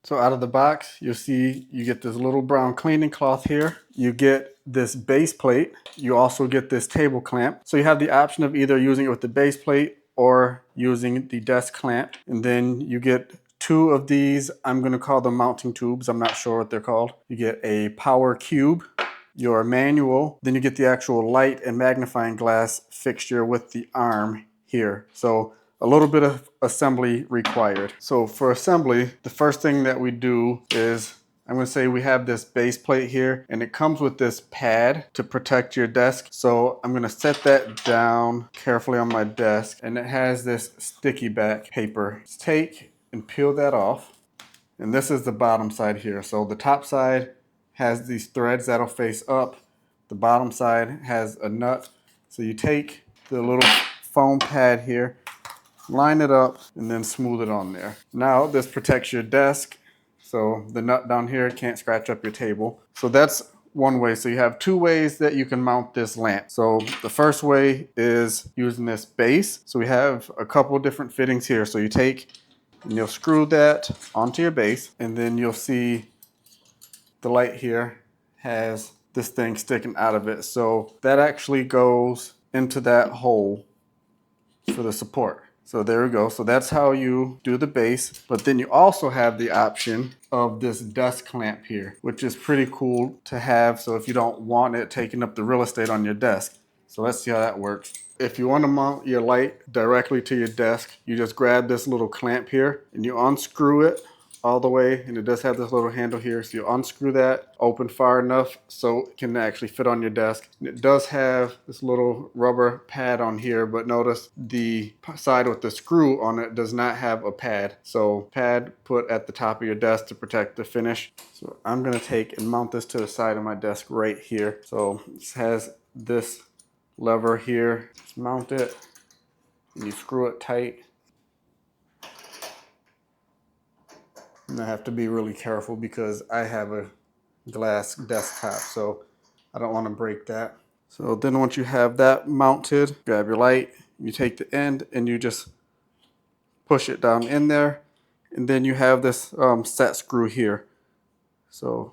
So out of the box, you'll see you get this little brown cleaning cloth here. You get this base plate. You also get this table clamp. So you have the option of either using it with the base plate or using the desk clamp. And then you get two of these, I'm gonna call them mounting tubes. I'm not sure what they're called. You get a power cube, your manual, then you get the actual light and magnifying glass fixture with the arm here. So a little bit of assembly required. So for assembly, the first thing that we do is, I'm gonna say we have this base plate here and it comes with this pad to protect your desk. So I'm gonna set that down carefully on my desk, and it has this sticky back paper. Let's take and peel that off. And this is the bottom side here. So the top side has these threads that'll face up. The bottom side has a nut. So you take the little foam pad here, line it up, and then smooth it on there. Now this protects your desk, so the nut down here can't scratch up your table. So that's one way. So you have two ways that you can mount this lamp. So the first way is using this base. So we have a couple different fittings here. So you take and you'll screw that onto your base, and then you'll see the light here has this thing sticking out of it. So that actually goes into that hole for the support. So there we go. So that's how you do the base. But then you also have the option of this desk clamp here, which is pretty cool to have. So if you don't want it taking up the real estate on your desk. So let's see how that works. If you want to mount your light directly to your desk, you just grab this little clamp here and you unscrew it all the way, and it does have this little handle here. So you unscrew that open far enough so it can actually fit on your desk. And it does have this little rubber pad on here, but notice the side with the screw on it does not have a pad. So pad put at the top of your desk to protect the finish. So I'm gonna take and mount this to the side of my desk right here. So this has this lever here. Just mount it and you screw it tight. And I have to be really careful because I have a glass desktop, so I don't want to break that. So then once you have that mounted, grab your light, you take the end and you just push it down in there. And then you have this set screw here. So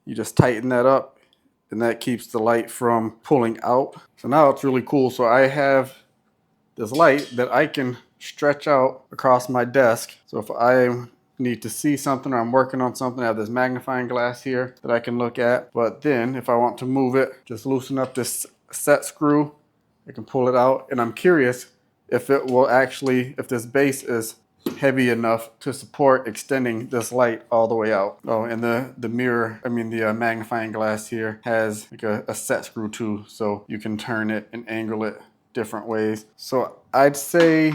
you just tighten that up and that keeps the light from pulling out. So now it's really cool. So I have this light that I can stretch out across my desk. So if I need to see something or I'm working on something, I have this magnifying glass here that I can look at. But then if I want to move it, just loosen up this set screw, I can pull it out. And I'm curious if it will actually, if this base is heavy enough to support extending this light all the way out. Oh, and the mirror, I mean the magnifying glass here has like a set screw too, so you can turn it and angle it different ways. So I'd say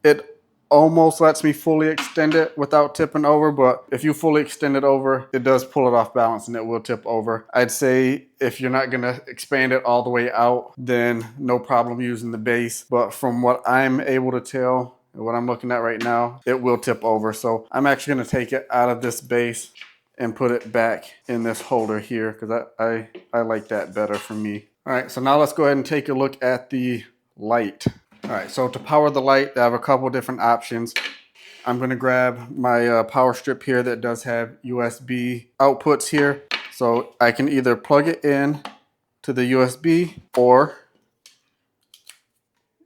it almost lets me fully extend it without tipping over, but if you fully extend it over, it does pull it off balance and it will tip over. I'd say if you're not gonna expand it all the way out, then no problem using the base. But from what I'm able to tell, and what I'm looking at right now, it will tip over. So I'm actually gonna take it out of this base and put it back in this holder here because I like that better for me. All right, so now let's go ahead and take a look at the light. All right, so to power the light, I have a couple different options. I'm gonna grab my power strip here that does have USB outputs here. So I can either plug it in to the USB or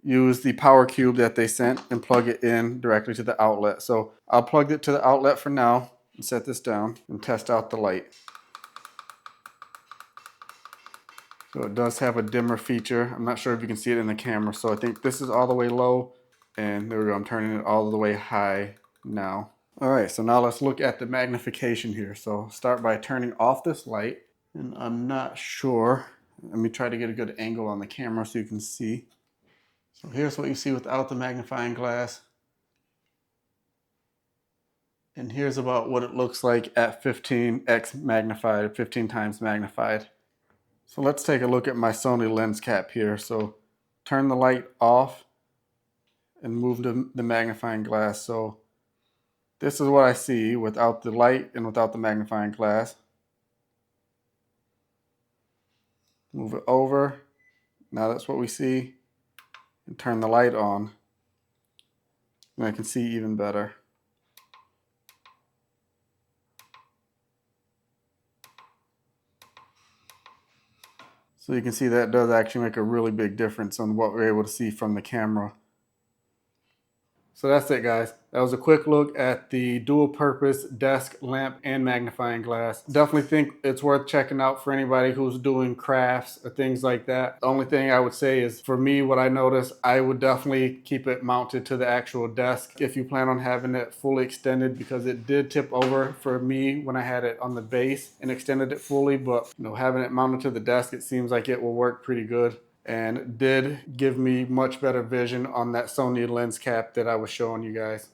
use the power cube that they sent and plug it in directly to the outlet. So I'll plug it to the outlet for now and set this down and test out the light. So it does have a dimmer feature. I'm not sure if you can see it in the camera. So I think this is all the way low, and there we go. I'm turning it all the way high now. All right, so now let's look at the magnification here. So start by turning off this light, and I'm not sure. Let me try to get a good angle on the camera so you can see. So here's what you see without the magnifying glass. And here's about what it looks like at 15x magnified, 15 times magnified. So let's take a look at my Sony lens cap here. So turn the light off and move the magnifying glass. So this is what I see without the light and without the magnifying glass. Move it over. Now that's what we see. And turn the light on. And I can see even better. So you can see that does actually make a really big difference on what we're able to see from the camera. So that's it, guys. That was a quick look at the dual purpose desk lamp and magnifying glass. Definitely think it's worth checking out for anybody who's doing crafts or things like that. The only thing I would say is, for me, what I noticed, I would definitely keep it mounted to the actual desk if you plan on having it fully extended, because it did tip over for me when I had it on the base and extended it fully. But having it mounted to the desk, it seems like it will work pretty good, and did give me much better vision on that Sony lens cap that I was showing you guys.